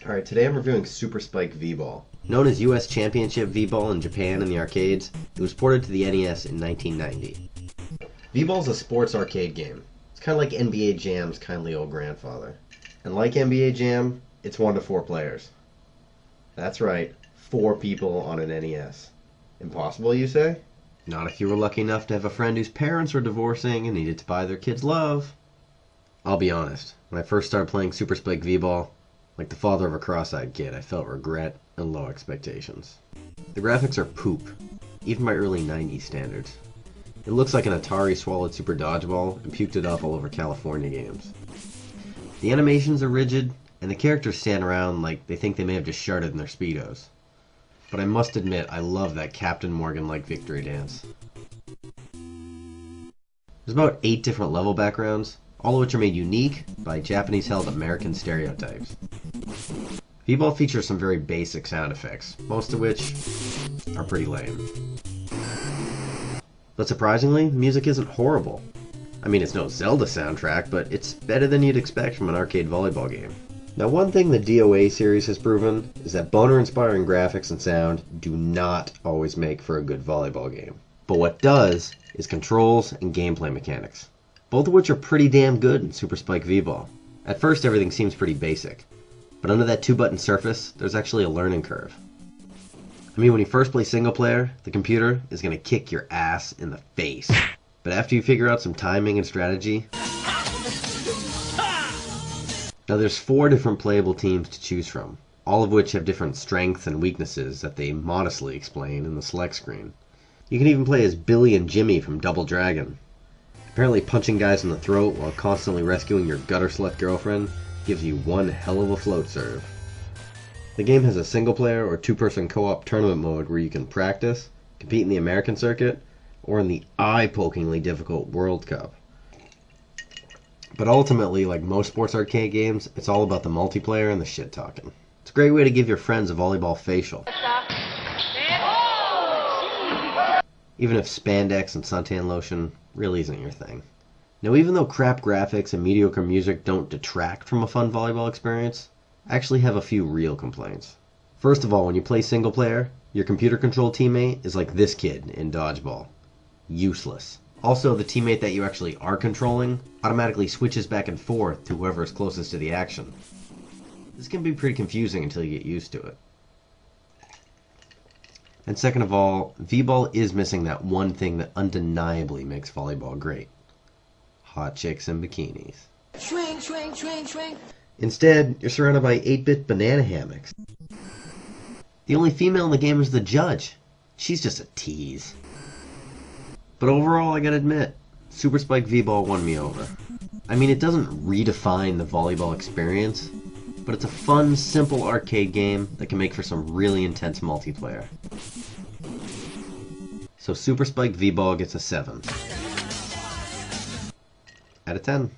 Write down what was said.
Alright, today I'm reviewing Super Spike VBall. Known as US Championship VBall in Japan in the arcades, it was ported to the NES in 1990. VBall's a sports arcade game. It's kind of like NBA Jam's kindly old grandfather. And like NBA Jam, it's 1 to 4 players. That's right, 4 people on an NES. Impossible, you say? Not if you were lucky enough to have a friend whose parents were divorcing and needed to buy their kids love. I'll be honest, when I first started playing Super Spike VBall, like the father of a cross-eyed kid, I felt regret and low expectations. The graphics are poop, even by early 90s standards. It looks like an Atari swallowed Super Dodgeball and puked it up all over California games. The animations are rigid, and the characters stand around like they think they may have just sharted in their Speedos. But I must admit, I love that Captain Morgan-like victory dance. There's about 8 different level backgrounds, all of which are made unique by Japanese-held American stereotypes. VBall features some very basic sound effects, most of which are pretty lame. But surprisingly, the music isn't horrible. I mean, it's no Zelda soundtrack, but it's better than you'd expect from an arcade volleyball game. Now, one thing the DOA series has proven is that boner-inspiring graphics and sound do not always make for a good volleyball game. But what does is controls and gameplay mechanics, both of which are pretty damn good in Super Spike VBall. At first, everything seems pretty basic, but under that 2-button surface, there's actually a learning curve. I mean, when you first play single player, the computer is going to kick your ass in the face. But after you figure out some timing and strategy... Now there's 4 different playable teams to choose from, all of which have different strengths and weaknesses that they modestly explain in the select screen. You can even play as Billy and Jimmy from Double Dragon. Apparently punching guys in the throat while constantly rescuing your gutter slut girlfriend gives you one hell of a float serve. The game has a single player or 2-person co-op tournament mode where you can practice, compete in the American circuit, or in the eye-pokingly difficult World Cup. But ultimately, like most sports arcade games, it's all about the multiplayer and the shit talking. It's a great way to give your friends a volleyball facial. Even if spandex and suntan lotion really isn't your thing. Now, even though crap graphics and mediocre music don't detract from a fun volleyball experience, I actually have a few real complaints. First of all, when you play single player, your computer-controlled teammate is like this kid in Dodgeball. Useless. Also, the teammate that you actually are controlling automatically switches back and forth to whoever is closest to the action. This can be pretty confusing until you get used to it. And second of all, VBall is missing that one thing that undeniably makes volleyball great. Hot chicks in bikinis. Swing, swing, swing, swing. Instead, you're surrounded by 8-bit banana hammocks. The only female in the game is the judge. She's just a tease. But overall, I gotta admit, Super Spike VBall won me over. I mean, it doesn't redefine the volleyball experience, but it's a fun, simple arcade game that can make for some really intense multiplayer. So Super Spike VBall gets a 7 out of 10.